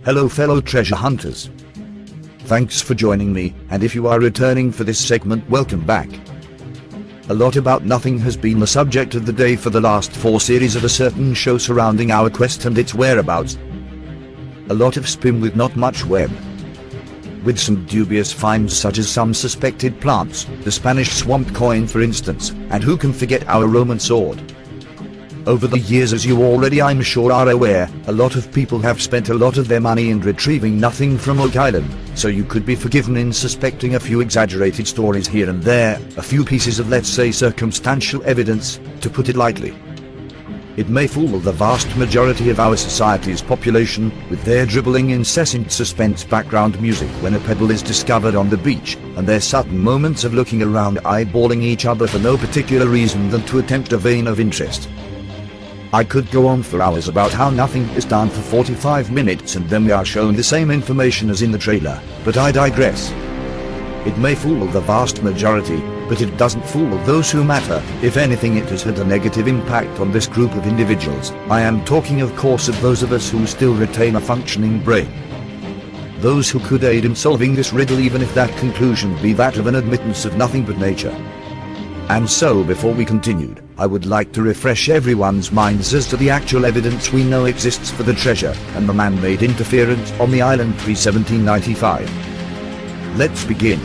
Hello fellow treasure hunters. Thanks for joining me, and if you are returning for this segment, welcome back. A lot about nothing has been the subject of the day for the last 4 series of a certain show surrounding our quest and its whereabouts. A lot of spin with not much web. With some dubious finds such as some suspected plants, the Spanish swamp coin for instance, and who can forget our Roman sword. Over the years, as you already I'm sure are aware, a lot of people have spent a lot of their money in retrieving nothing from Oak Island, so you could be forgiven in suspecting a few exaggerated stories here and there, a few pieces of let's say circumstantial evidence, to put it lightly. It may fool the vast majority of our society's population, with their dribbling incessant suspense background music when a pebble is discovered on the beach, and their sudden moments of looking around eyeballing each other for no particular reason than to attempt a vein of interest. I could go on for hours about how nothing is done for 45 minutes and then we are shown the same information as in the trailer, but I digress. It may fool the vast majority, but it doesn't fool those who matter. If anything, it has had a negative impact on this group of individuals. I am talking of course of those of us who still retain a functioning brain. Those who could aid in solving this riddle, even if that conclusion be that of an admittance of nothing but nature. And so before we continued, I would like to refresh everyone's minds as to the actual evidence we know exists for the treasure and the man-made interference on the island pre-1795. Let's begin.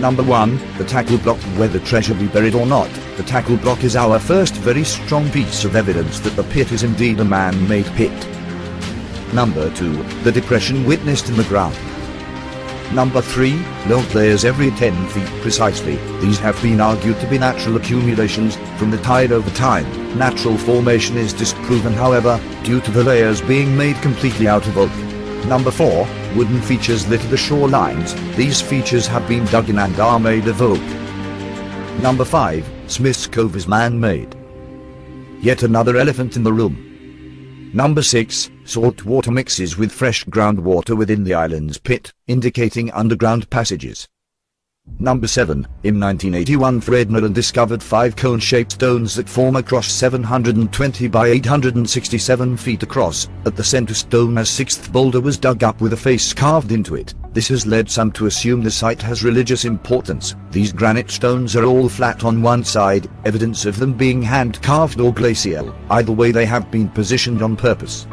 Number 1, the tackle block. Whether treasure be buried or not, the tackle block is our first very strong piece of evidence that the pit is indeed a man-made pit. Number 2, the depression witnessed in the ground. Number 3, log layers every 10 feet precisely. These have been argued to be natural accumulations from the tide over time. Natural formation is disproven however, due to the layers being made completely out of oak. Number 4, wooden features litter the shorelines. These features have been dug in and are made of oak. Number 5, Smith's Cove is man-made. Yet another elephant in the room. Number 6, salt water mixes with fresh groundwater within the island's pit, indicating underground passages. Number 7, in 1981 Fred Nolan discovered 5 cone-shaped stones that form a cross 720 by 867 feet across. At the center stone a 6th boulder was dug up with a face carved into it. This has led some to assume the site has religious importance. These granite stones are all flat on one side, evidence of them being hand-carved or glacial. Either way they have been positioned on purpose.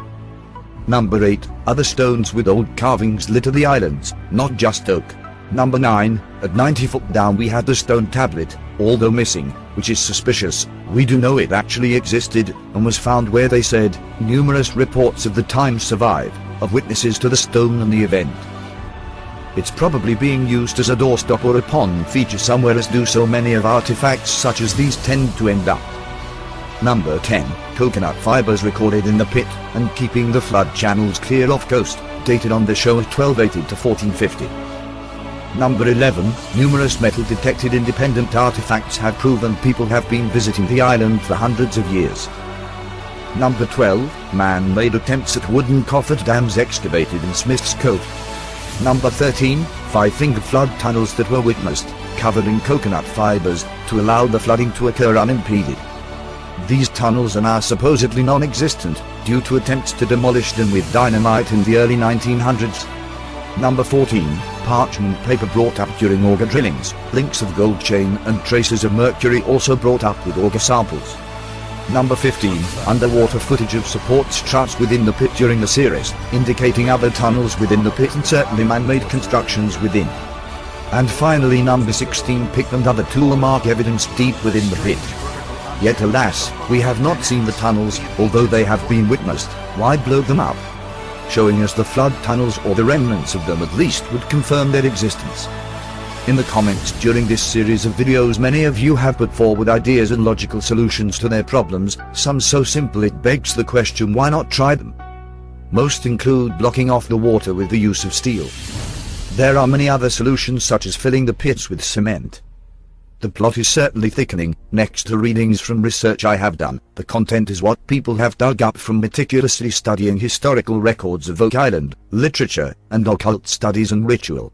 Number 8, other stones with old carvings litter the islands, not just oak. Number 9, at 90 foot down we had the stone tablet, although missing, which is suspicious. We do know it actually existed, and was found where they said. Numerous reports of the time survive, of witnesses to the stone and the event. It's probably being used as a doorstop or a pond feature somewhere, as do so many of artifacts such as these tend to end up. Number 10, coconut fibers recorded in the pit, and keeping the flood channels clear off coast, dated on the show of 1280 to 1450. Number 11, numerous metal detected independent artifacts have proven people have been visiting the island for hundreds of years. Number 12, man-made attempts at wooden coffered dams excavated in Smith's Cove. Number 13, 5-finger flood tunnels that were witnessed, covered in coconut fibers, to allow the flooding to occur unimpeded. These tunnels are now supposedly non-existent, due to attempts to demolish them with dynamite in the early 1900s. Number 14, parchment paper brought up during auger drillings, links of gold chain and traces of mercury also brought up with auger samples. Number 15, underwater footage of support struts within the pit during the series, indicating other tunnels within the pit and certainly man-made constructions within. And finally number 16, pick and other tool mark evidence deep within the pit. Yet alas, we have not seen the tunnels, although they have been witnessed. Why blow them up? Showing us the flood tunnels, or the remnants of them at least, would confirm their existence. In the comments during this series of videos many of you have put forward ideas and logical solutions to their problems, some so simple it begs the question why not try them? Most include blocking off the water with the use of steel. There are many other solutions such as filling the pits with cement. The plot is certainly thickening. Next to readings from research I have done, the content is what people have dug up from meticulously studying historical records of Oak Island, literature, and occult studies and ritual.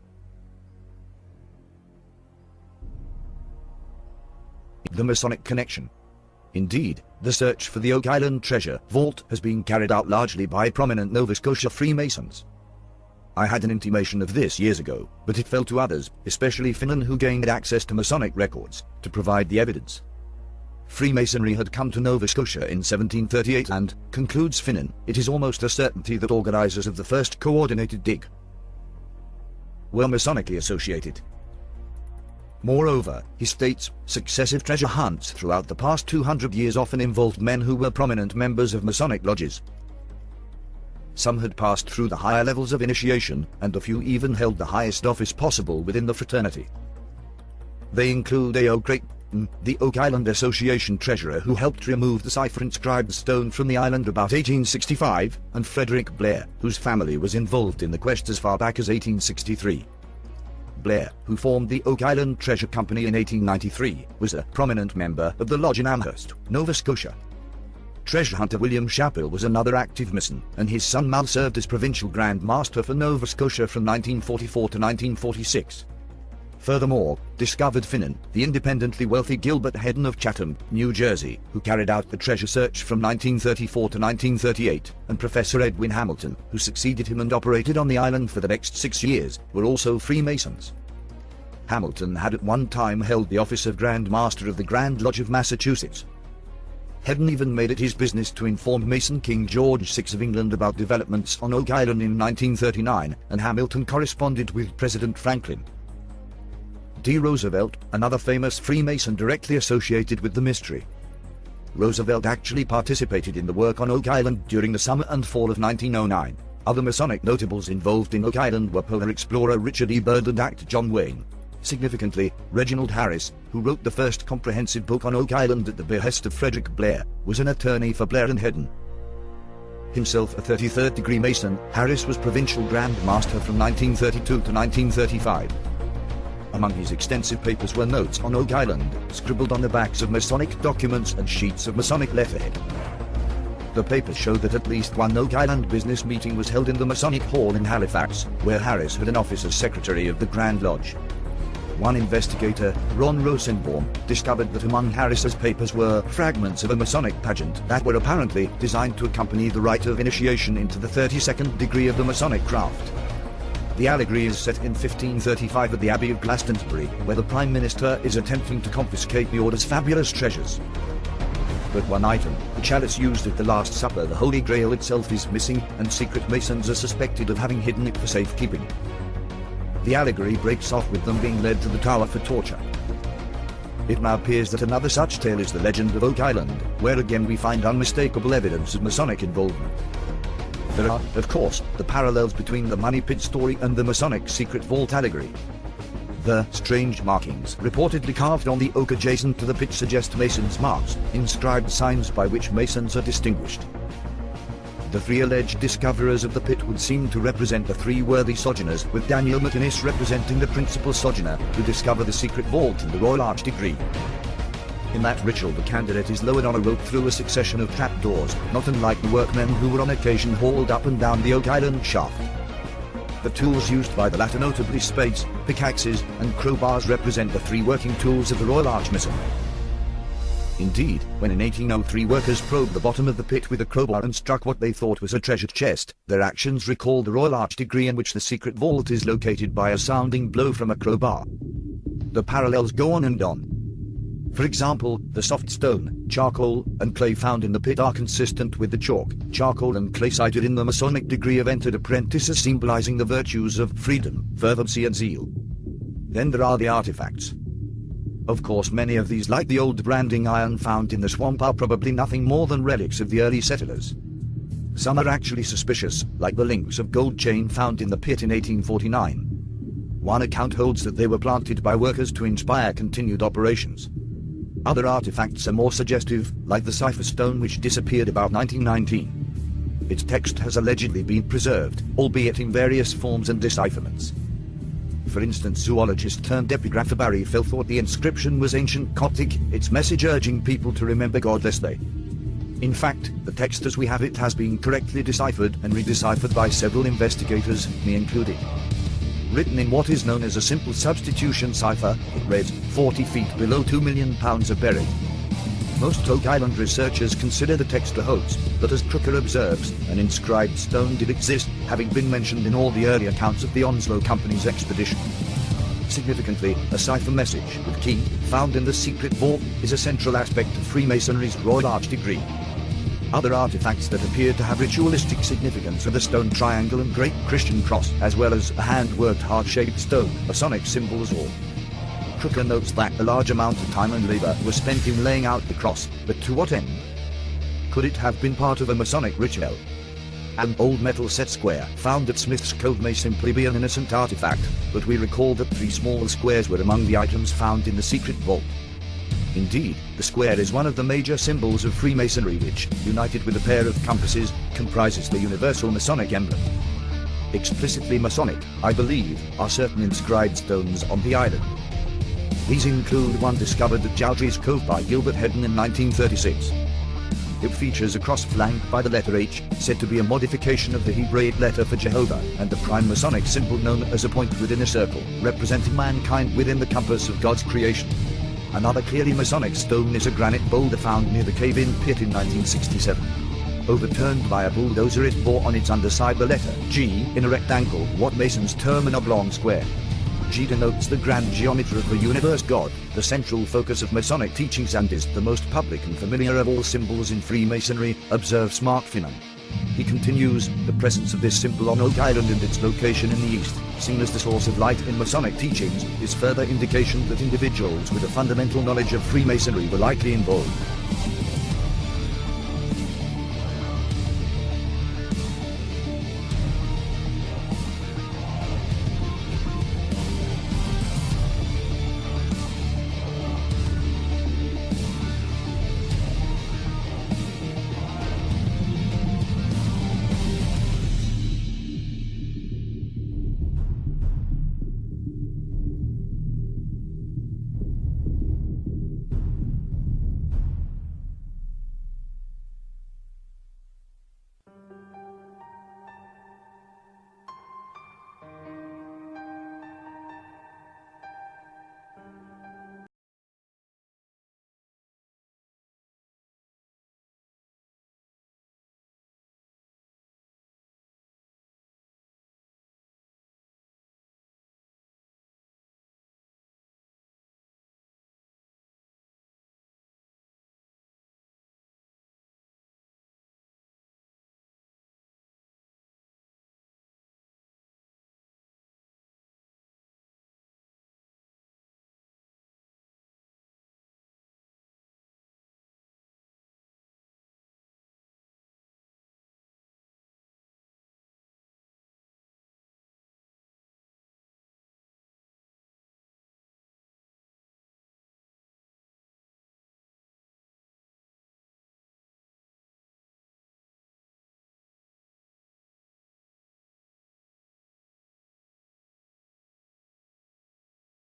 The Masonic connection. Indeed, the search for the Oak Island treasure vault has been carried out largely by prominent Nova Scotia Freemasons. I had an intimation of this years ago, but it fell to others, especially Finan, who gained access to Masonic records, to provide the evidence. Freemasonry had come to Nova Scotia in 1738 and, concludes Finan, it is almost a certainty that organizers of the first coordinated dig were Masonically associated. Moreover, he states, successive treasure hunts throughout the past 200 years often involved men who were prominent members of Masonic lodges. Some had passed through the higher levels of initiation, and a few even held the highest office possible within the fraternity. They include A.O. Creighton, the Oak Island Association treasurer who helped remove the cipher-inscribed stone from the island about 1865, and Frederick Blair, whose family was involved in the quest as far back as 1863. Blair, who formed the Oak Island Treasure Company in 1893, was a prominent member of the lodge in Amherst, Nova Scotia. Treasure hunter William Chappell was another active Mason, and his son Mal served as provincial Grand Master for Nova Scotia from 1944 to 1946. Furthermore, discovered Finan, the independently wealthy Gilbert Hedden of Chatham, New Jersey, who carried out the treasure search from 1934 to 1938, and Professor Edwin Hamilton, who succeeded him and operated on the island for the next 6 years, were also Freemasons. Hamilton had at one time held the office of Grand Master of the Grand Lodge of Massachusetts. Hedden even made it his business to inform Mason King George VI of England about developments on Oak Island in 1939, and Hamilton corresponded with President Franklin D. Roosevelt, another famous Freemason directly associated with the mystery. Roosevelt actually participated in the work on Oak Island during the summer and fall of 1909. Other Masonic notables involved in Oak Island were polar explorer Richard E. Byrd and actor John Wayne. Significantly, Reginald Harris, who wrote the first comprehensive book on Oak Island at the behest of Frederick Blair, was an attorney for Blair and Hedden. Himself a 33rd degree Mason, Harris was Provincial Grand Master from 1932 to 1935. Among his extensive papers were notes on Oak Island, scribbled on the backs of Masonic documents and sheets of Masonic letterhead. The papers show that at least one Oak Island business meeting was held in the Masonic Hall in Halifax, where Harris had an office as secretary of the Grand Lodge. One investigator, Ron Rosenbaum, discovered that among Harris's papers were fragments of a Masonic pageant that were apparently designed to accompany the rite of initiation into the 32nd degree of the Masonic craft. The allegory is set in 1535 at the Abbey of Glastonbury, where the Prime Minister is attempting to confiscate the Order's fabulous treasures. But one item, the chalice used at the Last Supper, the Holy Grail itself, is missing, and secret Masons are suspected of having hidden it for safekeeping. The allegory breaks off with them being led to the Tower for torture. It now appears that another such tale is the legend of Oak Island, where again we find unmistakable evidence of Masonic involvement. There are, of course, the parallels between the Money Pit story and the Masonic secret vault allegory. The strange markings reportedly carved on the oak adjacent to the pit suggest Masons' marks, inscribed signs by which Masons are distinguished. The three alleged discoverers of the pit would seem to represent the three worthy sojourners, with Daniel Martinis representing the principal sojourner, who discovered the secret vault in the Royal Arch degree. In that ritual, the candidate is lowered on a rope through a succession of trapdoors, not unlike the workmen who were on occasion hauled up and down the Oak Island shaft. The tools used by the latter, notably spades, pickaxes, and crowbars, represent the three working tools of the Royal Arch Mason. Indeed, when in 1803 workers probed the bottom of the pit with a crowbar and struck what they thought was a treasured chest, their actions recalled the Royal Arch degree in which the secret vault is located by a sounding blow from a crowbar. The parallels go on and on. For example, the soft stone, charcoal, and clay found in the pit are consistent with the chalk, charcoal, and clay cited in the Masonic degree of entered apprentices, symbolizing the virtues of freedom, fervency, and zeal. Then there are the artifacts. Of course, many of these, like the old branding iron found in the swamp, are probably nothing more than relics of the early settlers. Some are actually suspicious, like the links of gold chain found in the pit in 1849. One account holds that they were planted by workers to inspire continued operations. Other artifacts are more suggestive, like the cipher stone which disappeared about 1919. Its text has allegedly been preserved, albeit in various forms and decipherments. For instance, zoologist turned epigrapher Barry Fell thought the inscription was ancient Coptic, its message urging people to remember God lest they. In fact, the text as we have it has been correctly deciphered and redeciphered by several investigators, me included. Written in what is known as a simple substitution cipher, it read, 40 feet below 2 million pounds are buried. Most Oak Island researchers consider the text a hoax, but as Crooker observes, an inscribed stone did exist, having been mentioned in all the early accounts of the Onslow Company's expedition. Significantly, a cipher message with key, found in the secret vault, is a central aspect of Freemasonry's Royal Arch degree. Other artifacts that appear to have ritualistic significance are the stone triangle and Great Christian Cross, as well as a hand-worked heart-shaped stone, Masonic symbols or. Crooker notes that a large amount of time and labor was spent in laying out the cross, but to what end? Could it have been part of a Masonic ritual? An old metal set square found at Smith's Cove may simply be an innocent artifact, but we recall that 3 small squares were among the items found in the secret vault. Indeed, the square is one of the major symbols of Freemasonry which, united with a pair of compasses, comprises the universal Masonic emblem. Explicitly Masonic, I believe, are certain inscribed stones on the island. These include one discovered at Jowdrey's Cove by Gilbert Hedden in 1936. It features a cross flanked by the letter H, said to be a modification of the Hebraic letter for Jehovah, and the prime Masonic symbol known as a point within a circle, representing mankind within the compass of God's creation. Another clearly Masonic stone is a granite boulder found near the cave-in pit in 1967. Overturned by a bulldozer, it bore on its underside the letter G in a rectangle, what Masons term an oblong square. G denotes the grand geometry of the universe God, the central focus of Masonic teachings, and is the most public and familiar of all symbols in Freemasonry, observes Mark Finan. He continues, the presence of this symbol on Oak Island and its location in the east, seen as the source of light in Masonic teachings, is further indication that individuals with a fundamental knowledge of Freemasonry were likely involved.